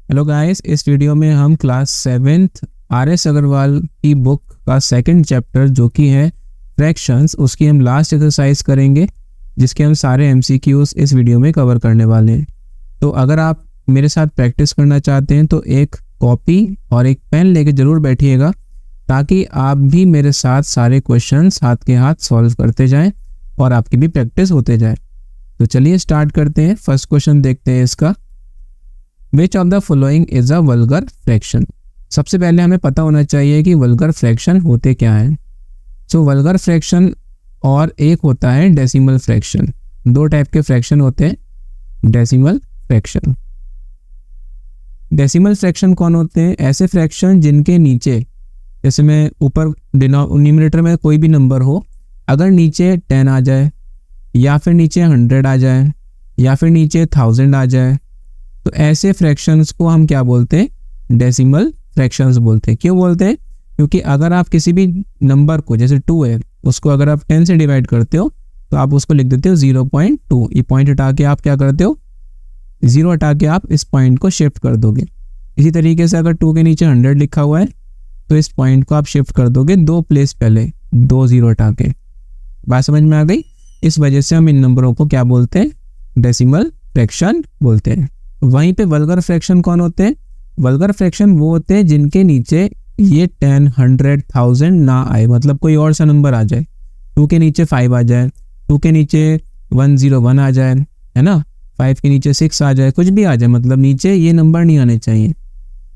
Hello guys, इस video में हम क्लास 7th आर.एस. अग्रवाल की बुक का सेकंड चैप्टर जो कि है फ्रैक्शंस, उसकी हम लास्ट एक्सरसाइज करेंगे, जिसके हम सारे एमसीक्यूज इस वीडियो में कवर करने वाले हैं। तो अगर आप मेरे साथ प्रैक्टिस करना चाहते हैं तो एक कॉपी और एक पेन लेके ज़रूर बैठिएगा, ताकि आप भी मेरे साथ सारे क्वेश्चंस हाथ के हाथ सॉल्व करते जाएं और आपकी भी प्रैक्टिस होते जाए। तो चलिए स्टार्ट करते हैं। फर्स्ट क्वेश्चन देखते हैं इसका। विच of the following is a vulgar fraction. सबसे पहले हमें पता होना चाहिए कि वल्गर फ्रैक्शन होते क्या हैं। सो वल्गर फ्रैक्शन और एक होता है डेसिमल फ्रैक्शन। दो टाइप के फ्रैक्शन होते हैं। डेसिमल फ्रैक्शन, डेसिमल फ्रैक्शन कौन होते हैं? ऐसे फ्रैक्शन जिनके नीचे, जैसे मैं ऊपर न्यूमरेटर में कोई भी नंबर हो, अगर नीचे 10 आ जाए या फिर नीचे 100 आ जाए या फिर नीचे 1000 आ जाए, तो ऐसे फ्रैक्शंस को हम क्या बोलते हैं? डेसिमल फ्रैक्शंस बोलते हैं। क्यों बोलते हैं? क्योंकि अगर आप किसी भी नंबर को, जैसे 2 है, उसको अगर आप 10 से डिवाइड करते हो तो आप उसको लिख देते हो 0.2। ये पॉइंट हटा के आप क्या करते हो? 0 हटा के आप इस पॉइंट को शिफ्ट कर दोगे। इसी तरीके से अगर 2 के नीचे 100 लिखा हुआ है तो इस पॉइंट को आप शिफ्ट कर दोगे 2 प्लेस पहले, 2 0 हटा के। बात समझ में आ गई? इस वजह से हम इन नंबरों को क्या बोलते हैं? डेसिमल फ्रैक्शन बोलते हैं। वहीं पे वल्गर फ्रैक्शन कौन होते हैं? वल्गर फ्रैक्शन वो होते हैं जिनके नीचे ये 10, 100, 1000 ना आए, मतलब कोई और सा नंबर आ जाए। 2 के नीचे 5 आ जाए, 2 के नीचे 101 आ जाए, है ना, 5 के नीचे 6 आ जाए, कुछ भी आ जाए, मतलब नीचे ये नंबर नहीं आने चाहिए।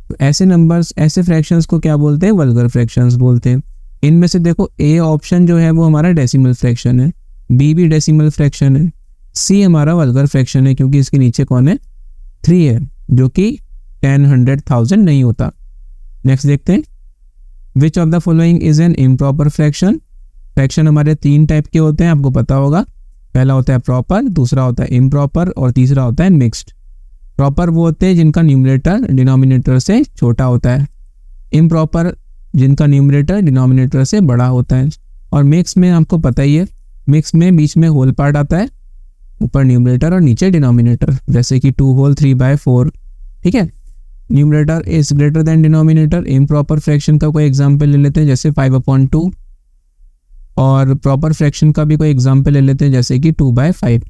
तो ऐसे नंबर्स, ऐसे फ्रैक्शंस को क्या बोलते हैं? वल्गर फ्रैक्शंस बोलते हैं। इनमें से देखो, ए ऑप्शन जो है वो हमारा डेसिमल फ्रैक्शन है, बी भी डेसिमल फ्रैक्शन है, सी हमारा वल्गर फ्रैक्शन है क्योंकि इसके नीचे कौन है? 3 है, जो कि 10, 100, 1000 नहीं होता। नेक्स्ट देखते हैं। Which of the following is an improper fraction. Fraction हमारे 3 टाइप के होते हैं, आपको पता होगा। पहला होता है प्रॉपर, दूसरा होता है इम्प्रॉपर और तीसरा होता है मिक्स्ड। प्रॉपर वो होते हैं जिनका न्यूमरेटर डिनोमिनेटर से छोटा होता है, इम्प्रॉपर जिनका न्यूमरेटर डिनोमिनेटर से बड़ा होता है, और मिक्स में आपको पता ही है, मिक्स में बीच में होल पार्ट आता है, ऊपर न्यूमरेटर और नीचे डिनोमिनेटर, जैसे कि 2 होल 3/4। ठीक है, numerator is greater than denominator. Improper fraction का कोई एग्जांपल ले लेते हैं, जैसे 5/2, और प्रॉपर फ्रैक्शन का भी कोई एग्जांपल ले लेते हैं, जैसे कि 2/5।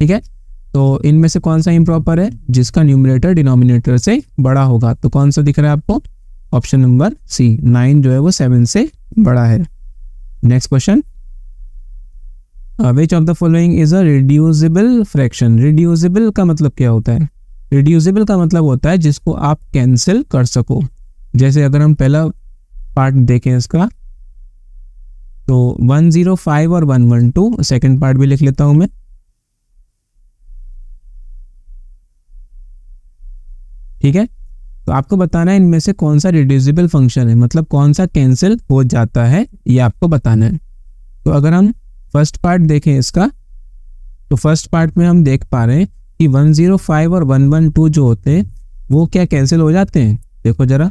ठीक है, तो इनमें से कौन सा इम्प्रॉपर है? जिसका न्यूमरेटर डिनोमिनेटर से बड़ा होगा। तो कौन सा दिख रहा है आपको? ऑप्शन नंबर सी, 9 जो है वो 7 से बड़ा है। Next question. Which of the following is a reducible fraction. Reducible का मतलब क्या होता है? रिड्यूसिबल का मतलब होता है जिसको आप कैंसिल कर सको। जैसे अगर हम पहला पार्ट देखें इसका, तो 105 और 112, सेकंड पार्ट भी लिख लेता हूं मैं। ठीक है, तो आपको बताना है इनमें से कौन सा रिड्यूसिबल फंक्शन है, मतलब कौन सा कैंसिल हो जाता है, ये आपको बताना है। तो अगर हम फर्स्ट पार्ट देखें इसका, तो फर्स्ट पार्ट में हम देख पा रहे हैं कि 105 और 112 जो होते हैं वो क्या कैंसिल हो जाते हैं। देखो जरा,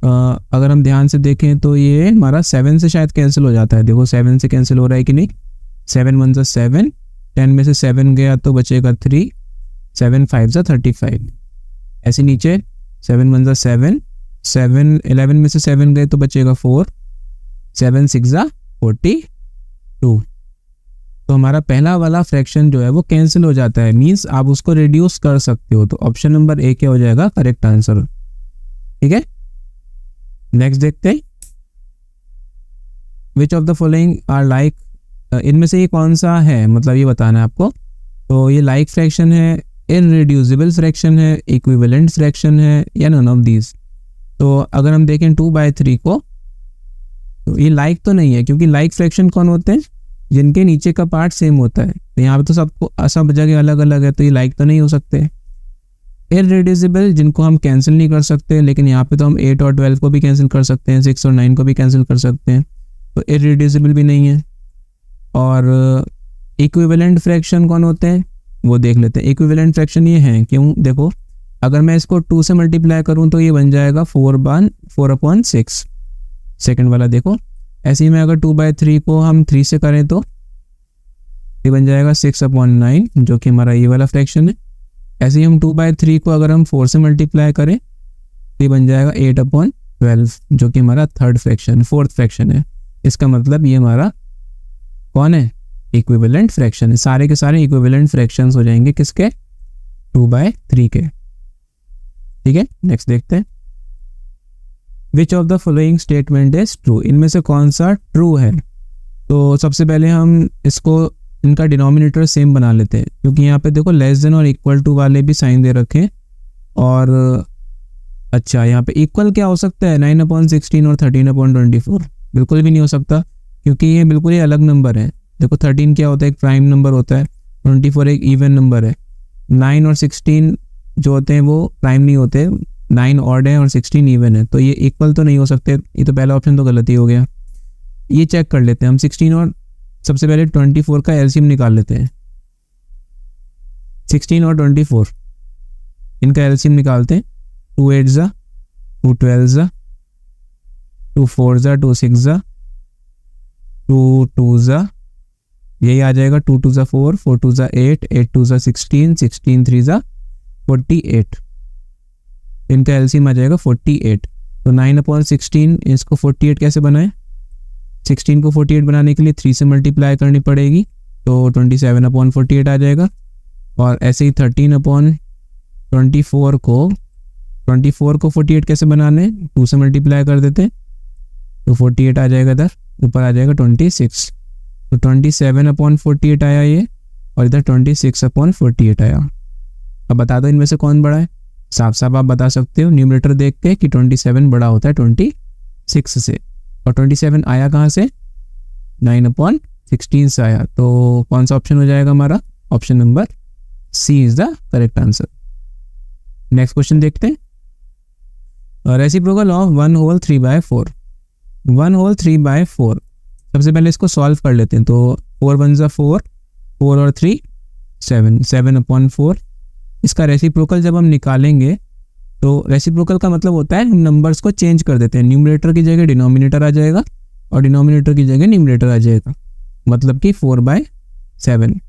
अगर हम ध्यान से देखें तो ये हमारा 7 से शायद कैंसिल हो जाता है। देखो 7 से कैंसिल हो रहा है कि नहीं? 7 1 7, 10 में से 7 गया तो बचेगा 3, 7 5 35। ऐसे नीचे 7 1 7, 7 11 में से 7 गए तो बचेगा 4, 7 6 42। तो हमारा पहला वाला फ्रैक्शन जो है वो कैंसिल हो जाता है, मींस आप उसको रिड्यूस कर सकते हो। तो ऑप्शन नंबर ए क्या हो जाएगा? Correct answer. ठीक है, नेक्स्ट देखते हैं। Which of the following are like. इनमें से ये कौन सा है, मतलब ये बताना है आपको। तो ये लाइक फ्रैक्शन है, इररिड्यूसिबल फ्रैक्शन है, इक्विवेलेंट फ्रैक्शन है, या नन ऑफ दीज। तो अगर हम देखें 2/3 को, तो ये लाइक तो नहीं है, क्योंकि लाइक फ्रैक्शन कौन होते हैं? जिनके नीचे का पार्ट सेम होता है। तो यहाँ पे तो सबको सब जगह अलग अलग है, तो ये लाइक तो नहीं हो सकते। इररिड्यूसिबल, जिनको हम कैंसिल नहीं कर सकते, लेकिन यहाँ पे तो हम 8 और 12 को भी कैंसिल कर सकते हैं, 6 और 9 को भी कैंसिल कर सकते हैं, तो इररिड्यूसिबल भी नहीं है। और इक्विवेलेंट फ्रैक्शन कौन होते हैं वो देख लेते हैं। इक्विवेलेंट फ्रैक्शन ये हैं, क्यों? देखो, अगर मैं इसको 2 से मल्टीप्लाई करूँ तो ये बन जाएगा 4/6, सेकेंड वाला। देखो, ऐसे ही में अगर 2/3 को हम 3 से करें तो ये बन जाएगा 6/9, जो कि हमारा ये वाला फ्रैक्शन है। ऐसे ही हम 2/3 को अगर हम 4 से मल्टीप्लाई करें तो ये बन जाएगा 8/12, जो कि हमारा फोर्थ फ्रैक्शन है। इसका मतलब ये हमारा कौन है, इक्विवेलेंट फ्रैक्शन है। सारे के सारे इक्विवेलेंट फ्रैक्शंस हो जाएंगे किसके, 2/3 के। ठीक है, नेक्स्ट देखते हैं। Which of the following statement is true, इनमें से कौन सा ट्रू है। तो सबसे पहले हम इसको इनका डिनोमिनेटर सेम बना लेते हैं, क्योंकि यहाँ पे देखो लेस देन और इक्वल टू वाले भी साइन दे रखे हैं। और अच्छा, यहाँ पे इक्वल क्या हो सकता है, 9/16 और 13/24, बिल्कुल भी नहीं हो सकता, क्योंकि ये बिल्कुल ही अलग नंबर है। देखो 13 क्या होता है, एक प्राइम नंबर होता है, 24 एक इवन नंबर है। 9 और 16 जो होते हैं वो प्राइम नहीं होते, 9 ऑड है और 16 इवन है, तो ये इक्वल तो नहीं हो सकते। ये तो पहला ऑप्शन तो गलत ही हो गया। ये चेक कर लेते हैं हम, 16 और सबसे पहले 24 का एलसीएम निकाल लेते हैं। 16 और 24 इनका एलसीएम निकालते हैं। 2 8 जा, 2 12 जा, 2 4 जा, 2 6 जा, 2 2 जा, यही आ जाएगा। 2 2 जा 4, 4 2 जा 8, 8 2 जा 16, 16 3 जा 48, इनका एलसीएम आ जाएगा 48। तो 9/16 इसको 48 कैसे बनाएं, 16 को 48 बनाने के लिए 3 से मल्टीप्लाई करनी पड़ेगी, तो 27/48 आ जाएगा। और ऐसे ही 13/24 को 48 कैसे बनाने, 2 से मल्टीप्लाई कर देते हैं, तो 48 आ जाएगा, इधर ऊपर आ जाएगा 26, तो 27/48 आया ये, और इधर 26/48 आया। अब बता दो इनमें से कौन बड़ा है। साफ साफ आप बता सकते हो न्यूमरेटर देख के कि 27 बड़ा होता है 26 से, और 27 आया कहाँ से, 9/16 से आया। तो कौन सा ऑप्शन हो जाएगा हमारा, option number C is the correct answer. Next question देखते हैं। रेसिप्रोकल ऑफ 1 होल 3/4, 1 होल 3/4, सबसे पहले इसको सॉल्व कर लेते हैं। तो 4 1 जा 4, 4 और 3 7, 7/4। इसका रेसिप्रोकल जब हम निकालेंगे तो रेसिप्रोकल का मतलब होता है हम नंबर्स को चेंज कर देते हैं, न्यूमरेटर की जगह डिनोमिनेटर आ जाएगा और डिनोमिनेटर की जगह न्यूमरेटर आ जाएगा, मतलब कि 4/7।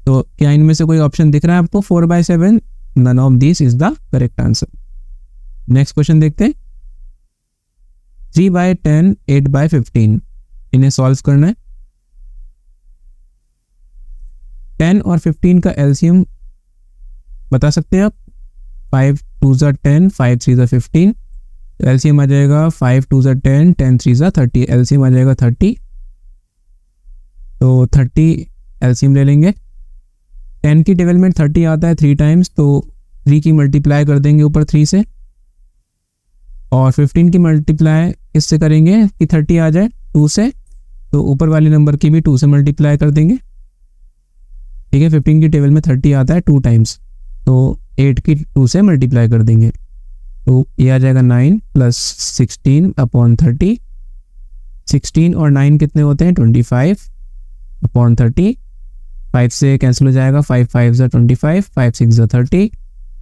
तो क्या इनमें से कोई ऑप्शन दिख रहा है आपको 4/7, none of this is the correct answer. Next question देखते हैं। 3/10, 8/15, इन्हें सॉल्व करना है। 10 और 15 का एलसीएम बता सकते हैं आप। 5 2 जा 10, 5 3 जा 15, एलसीएम आ जाएगा 5 2 जा 10, 10 3 जा 30, एलसीएम आ जाएगा 30। तो 30 एलसीएम ले लेंगे। 10 की टेबल में 30 आता है 3 टाइम्स, तो 3 की मल्टीप्लाई कर देंगे ऊपर 3 से, और 15 की मल्टीप्लाई किससे करेंगे कि 30 आ जाए 2 से, तो ऊपर वाले नंबर की भी 2 से मल्टीप्लाई कर देंगे। ठीक है, 15 की टेबल में 30 आता है 2 टाइम्स, तो 8 की 2 से मल्टीप्लाई कर देंगे, तो ये आ जाएगा 9 + 16/30। 16 और 9 कितने होते हैं, 25/30। 5 से कैंसिल हो जाएगा, 5 5 जा 25, 5 6 जा 30,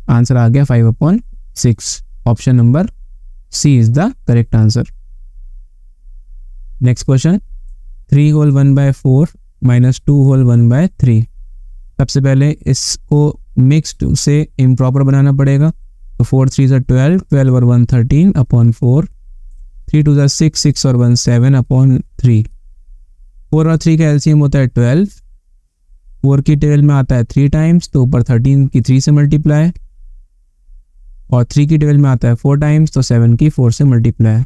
आंसर आ गया 5/6। Option number C is the correct answer. Next question. 3 whole 1/4 - 2 whole 1/3, सबसे पहले इसको मिक्स्ड से इम्प्रॉपर बनाना पड़ेगा। तो 4 3 जा 12, 12 और 1 13/4, 3 2 जा 6, 6 और 1 7/3। 4 और 3 का एलसीएम होता है 12, 4 की टेबल में आता है 3 टाइम्स, तो ऊपर 13 की 3 से मल्टीप्लाई, और 3 की टेबल में आता है 4 टाइम्स, तो 7 की 4 से मल्टीप्लाई।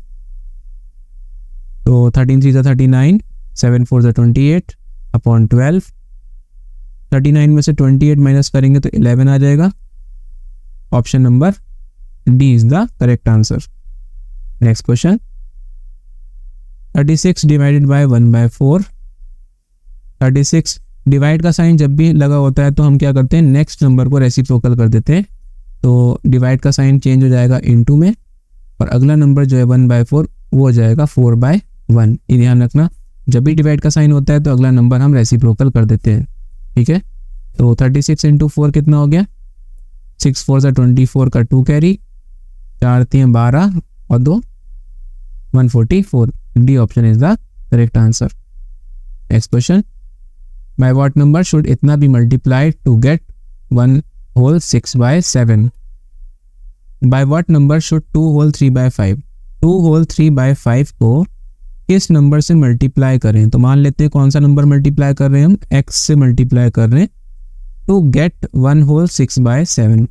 तो 13 3 जा 39, 7 4 जा 28/12। 39 में से 28 माइनस करेंगे तो 11 आ जाएगा। Option number D is the correct answer. Next question. 36 divided by 1/4। 36 divide का साइन जब भी लगा होता है तो हम क्या करते हैं, नेक्स्ट नंबर को रेसिप्रोकल कर देते हैं, तो डिवाइड का साइन चेंज हो जाएगा इनटू में, और अगला नंबर जो है 1/4 वो हो जाएगा 4/1। ये ध्यान रखना, जब भी डिवाइड का साइन होता है तो अगला नंबर हम रेसिप्रोकल कर देते हैं। ठीक है, तो 36 × 4 कितना हो गया, 6 4 जा 24 का 2 कैरी, 4 3 12 और 2 144। D option is the correct answer. Next question. By what number should इतना be multiplied to get 1 whole 6/7। By what number should 2 whole 3/5? 2 whole 3/5 को किस नंबर से मल्टीप्लाई करें? तो मान लेते हैं कौन सा नंबर मल्टीप्लाई कर रहे हैं हम, x से मल्टीप्लाई कर रहे हैं टू गेट 1 होल 6/7।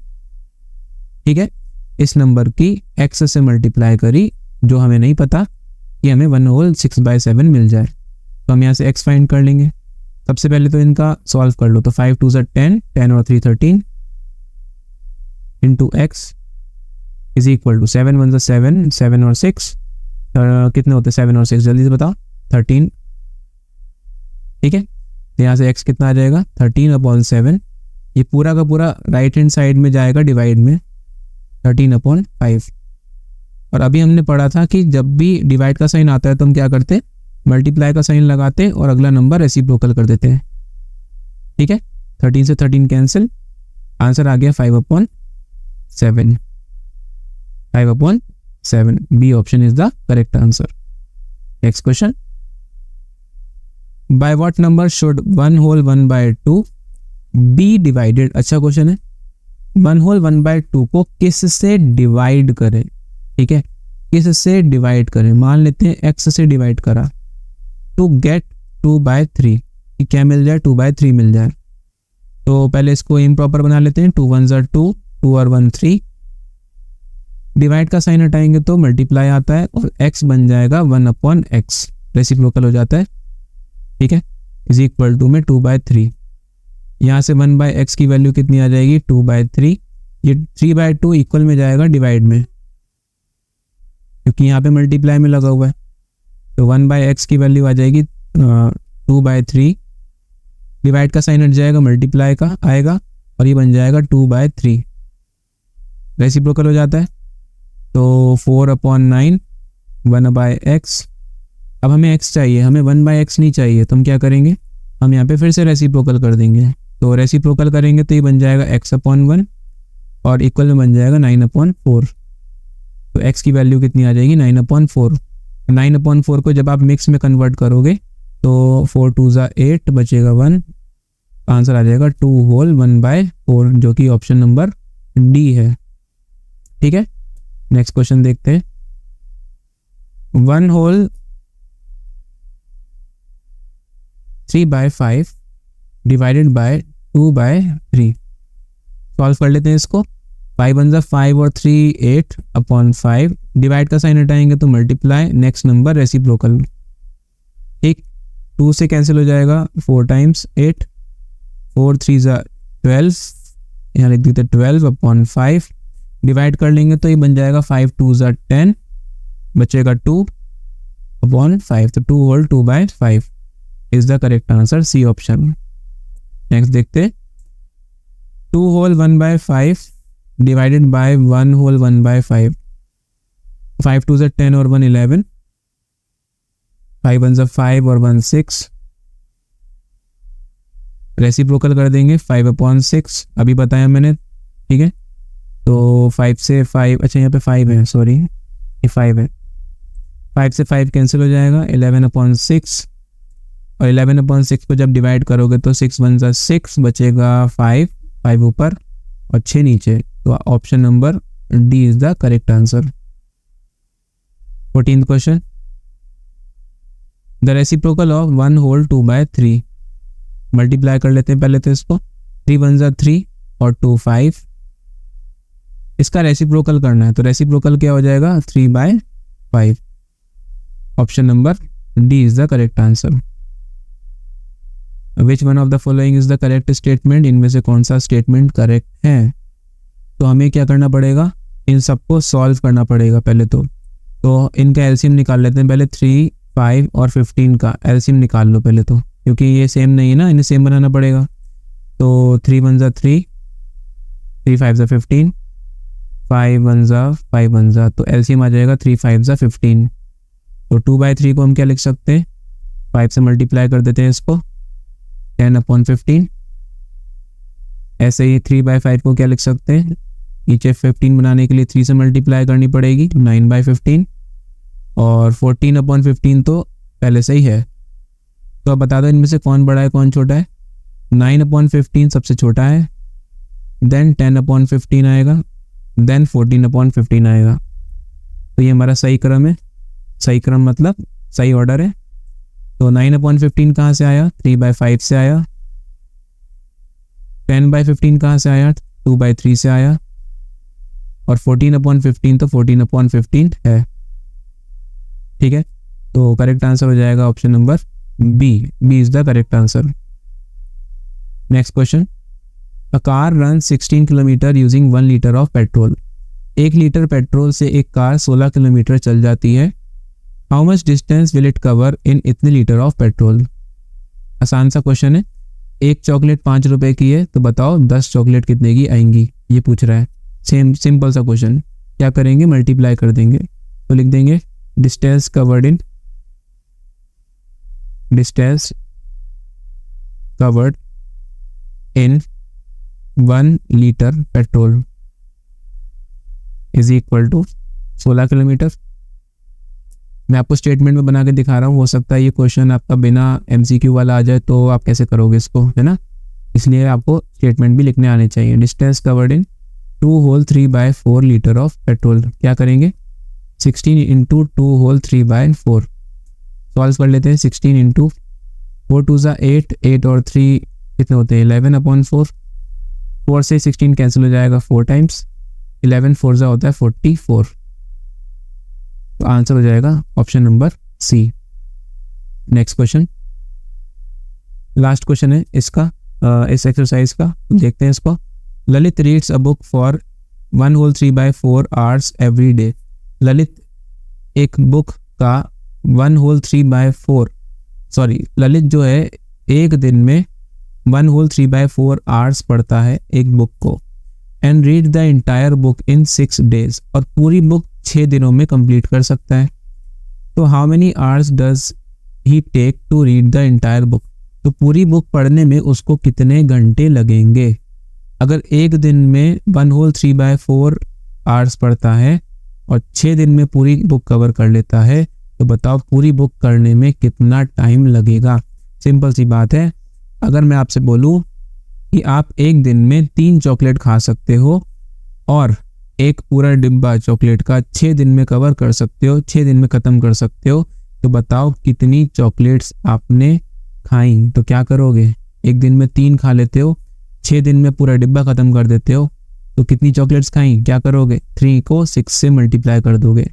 ठीक है, इस नंबर की x से मल्टीप्लाई करी जो हमें नहीं पता कि हमें 1 होल 6/7 मिल जाए, तो हम यहाँ से x फाइंड कर लेंगे। सबसे पहले तो इनका सॉल्व कर लो, तो 5 2 10, 10 और 3 13 into x is equal to 7 1 7, 7 और 6 कितने होते हैं 7 और 6, जल्दी से बताओ, 13। ठीक है, तो यहाँ से x कितना आ जाएगा 13/7। ये पूरा का पूरा राइट हैंड साइड में जाएगा डिवाइड में, 13/5। और अभी हमने पढ़ा था कि जब भी डिवाइड का साइन आता है तो हम क्या करते हैं, मल्टीप्लाई का साइन लगाते और अगला नंबर रेसिप्रोकल कर देते हैं। ठीक है, 13 से 13 कैंसिल, आंसर आ गया 5/7। 5/7, B option is the correct answer. Next question, by what number should 1 whole 1/2 B divided? अच्छा क्वेश्चन है, 1 होल 1/2 को किस से डिवाइड करें? ठीक है, किस से डिवाइड करें? मान लेते हैं x से डिवाइड करा टू गेट 2/3, क्या मिल जाए 2/3 मिल जाए। तो पहले इसको इम्प्रॉपर बना लेते हैं, 2 1 2, 2 और 1 3। डिवाइड का साइन हटाएंगे तो मल्टीप्लाई आता है और x बन जाएगा 1/x, रेसिप्रोकल हो जाता है। ठीक है, इज इक्वल टू में 2/3। यहाँ से 1/x की वैल्यू कितनी आ जाएगी 2/3। ये 3/2 इक्वल में जाएगा डिवाइड में, क्योंकि यहाँ पे मल्टीप्लाई में लगा हुआ है, तो 1/x की वैल्यू आ जाएगी 2/3। डिवाइड का साइन हट जाएगा, मल्टीप्लाई का आएगा और ये बन जाएगा 2/3, रेसिप्रोकल हो जाता है। तो 4/9 1/x। अब हमें x चाहिए, हमें 1/x नहीं चाहिए, तो हम क्या करेंगे, हम यहाँ पे फिर से रेसिप्रोकल कर देंगे। तो रेसिप्रोकल करेंगे तो ये बन जाएगा x/1 और इक्वल में बन जाएगा 9/4। तो x की वैल्यू कितनी आ जाएगी 9/4। 9/4 को जब आप मिक्स में कन्वर्ट करोगे तो 4 2 8 बचेगा 1, आंसर आ जाएगा 2 होल 1/4, जो कि ऑप्शन नंबर डी है। ठीक है, नेक्स्ट क्वेश्चन देखते हैं। 1 होल 3/5 डिवाइडेड बाय 2/3, सॉल्व कर लेते हैं इसको। 5 1 5 और 3 8/5, डिवाइड का साइन हटाएंगे तो मल्टीप्लाई, नेक्स्ट नंबर रेसिप्रोकल। ठीक, 2 से कैंसिल हो जाएगा, 4 टाइम्स 8, 4 3 12, यहाँ लिख देते 12/5। डिवाइड कर लेंगे तो ये बन जाएगा 5 2 10, बचेगा 2/5, तो 2 whole 2/5 is the correct answer, C option. Next देखते, 2 होल 1/5 डिवाइडेड बाय 1 होल 1/5। 5 2 10 और 1 11, 5 1 5 और 1 6, रेसिप्रोकल कर देंगे 5/6, अभी बताया मैंने। ठीक है, तो 5 से 5, अच्छा यहाँ पे 5 है, सॉरी ये 5 है, 5 से 5 कैंसिल हो जाएगा, 11/6 और 11/6 को जब डिवाइड करोगे तो 6 1 6, बचेगा 5, 5 ऊपर और 6 नीचे, तो option number D is the correct answer. 14th question, the reciprocal of 1 whole 2/3, multiply कर लेते हैं पहले तो इसको, 3 1 3 और 2 5, इसका रेसिप्रोकल करना है, तो रेसिप्रोकल क्या हो जाएगा 3/5, option number D is the correct answer. Which one of the following is the correct statement, इनमें से कौन सा स्टेटमेंट करेक्ट है? तो हमें क्या करना पड़ेगा, इन सबको सॉल्व करना पड़ेगा पहले तो इनका एलसीएम निकाल लेते हैं पहले। 3 5 और 15 का एलसीएम निकाल लो पहले तो, क्योंकि ये सेम नहीं है ना, इन्हें सेम बनाना पड़ेगा। तो 3 1 3, 3 5 15, 5 1 5 1, तो एलसीएम आ जाएगा 3 5 15। तो 2/3 को हम क्या लिख सकते हैं, 5 से मल्टीप्लाई कर देते हैं इसको, 10/15। ऐसे ही 3/5 को क्या लिख सकते हैं, नीचे 15 बनाने के लिए 3 से मल्टीप्लाई करनी पड़ेगी, 9/15। और 14/15 तो पहले से ही है, तो अब बता दो इनमें से कौन बड़ा है कौन छोटा है। 9/15 सबसे छोटा है देन 10/15 आएगा, देन 14/15 आएगा। तो ये हमारा सही क्रम है, सही क्रम मतलब सही ऑर्डर है। तो 9/15 कहाँ से आया? 3/5 से आया। 10/15 कहाँ से आया? 2/3 से आया। और 14/15 तो 14/15 है। ठीक है, तो करेक्ट आंसर हो जाएगा option number B. B is the correct answer. Next question, a car run 16 kilometre using 1 litre of petrol. 1 litre petrol से एक कार 16 किलोमीटर चल जाती है। How much distance will it cover in इतने litre of petrol? आसान सा question है। एक चॉकलेट 5 रुपए की है, तो बताओ 10 चॉकलेट कितने की आएंगी, ये पूछ रहा है। सिंपल सा क्वेश्चन। क्या करेंगे? मल्टीप्लाई कर देंगे। तो लिख देंगे distance covered in 1 litre petrol is equal to 16 kilometre. मैं आपको स्टेटमेंट में बना के दिखा रहा हूँ, हो सकता है ये क्वेश्चन आपका बिना MCQ वाला आ जाए, तो आप कैसे करोगे इसको, है ना। इसलिए आपको स्टेटमेंट भी लिखने आने चाहिए। Distance covered in 2 whole 3/4 litre of petrol. क्या करेंगे? 16 इंटू 2 होल 3/4 सॉल्व कर लेते हैं। 16 इंटू 4 2 ज़ा 8, 8 और 3 कितने होते हैं? 11/4। 4 से 16 कैंसिल हो जाएगा 4 टाइम्स। 11 4 ज़ा होता है 44। तो आंसर हो जाएगा option number C. Next question, last question है इसका, इस एक्सरसाइज का। देखते हैं इसको। Lalit reads a book for 1 whole 3/4 hours every day. Lalit एक बुक का 1 होल 3/4 ललित जो है एक दिन में 1 होल 3/4 आवर्स पढ़ता है एक बुक को। And read the entire book in 6 days. और पूरी बुक 6 दिनों में कंप्लीट कर सकता है। तो how many hours does he take to read the entire book? तो पूरी बुक पढ़ने में उसको कितने घंटे लगेंगे? अगर एक दिन में 1 होल 3/4 आवर्स पढ़ता है और 6 दिन में पूरी बुक कवर कर लेता है, तो बताओ पूरी बुक करने में कितना टाइम लगेगा? सिंपल सी बात है। अगर मैं आपसे बोलूं कि आप एक दिन में 3 चॉकलेट खा सकते हो और एक पूरा डिब्बा चॉकलेट का 6 दिन में कवर कर सकते हो, 6 दिन में ख़त्म कर सकते हो, तो बताओ कितनी चॉकलेट्स आपने खाई? तो क्या करोगे? एक दिन में 3 खा लेते हो, 6 दिन में पूरा डिब्बा ख़त्म कर देते हो, तो कितनी चॉकलेट्स खाई? क्या करोगे? 3 को 6 से मल्टीप्लाई कर दोगे।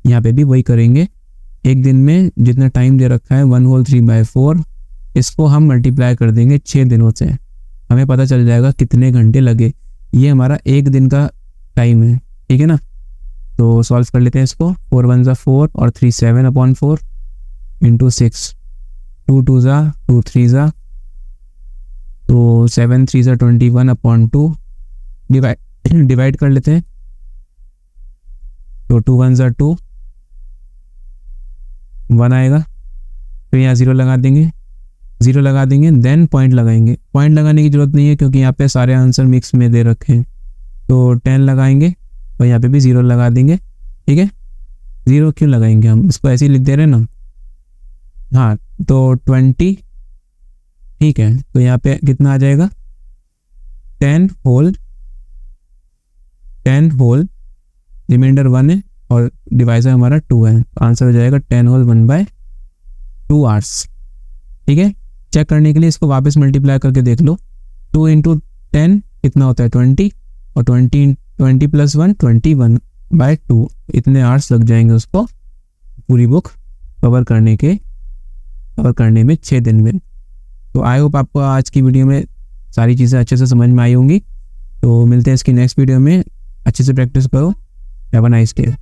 यहाँ पे भी वही करेंगे। एक दिन में जितना टाइम दे रखा है 1 होल 3/4, इसको हम मल्टीप्लाई कर देंगे 6 दिनों से, हमें पता चल जाएगा कितने घंटे लगे। ये हमारा एक दिन का टाइम है, ठीक है ना। तो सॉल्व कर लेते हैं इसको। 4 1 ज़ा 4 और 3 7/4 इंटू 6, 2 2 ज़ा 2 3 ज़ा, तो 7 3 ज़ा 21/2 डिवाइड कर लेते हैं। तो 2 1 ज़ा 2, 1 आएगा। फिर यहाँ 0 लगा देंगे, 0 लगा देंगे, देन पॉइंट लगाएंगे। पॉइंट लगाने की जरूरत नहीं है क्योंकि यहाँ पे सारे आंसर मिक्स में दे रखे हैं। तो 10 लगाएंगे और यहाँ पे भी 0 लगा देंगे, ठीक है। 0 क्यों लगाएंगे? हम इसको ऐसे ही लिख दे रहे हैं ना। हाँ, तो 20, ठीक है। तो यहाँ पे कितना आ जाएगा? 10 होल रिमाइंडर 1 है और डिवाइजर हमारा 2 है। आंसर हो जाएगा 10 होल 1/2 आवर्स, ठीक है। चेक करने के लिए इसको वापस मल्टीप्लाई करके देख लो। 2 इंटू 10 कितना होता है? 20, और 20 + 1 21/2। इतने आवर्स लग जाएंगे उसको पूरी बुक कवर करने में 6 दिन में। तो आई होप आपको आज की वीडियो में सारी चीज़ें अच्छे से समझ में आई होंगी। तो मिलते हैं इसकी नेक्स्ट वीडियो में। अच्छे से प्रैक्टिस करो। Have a nice day.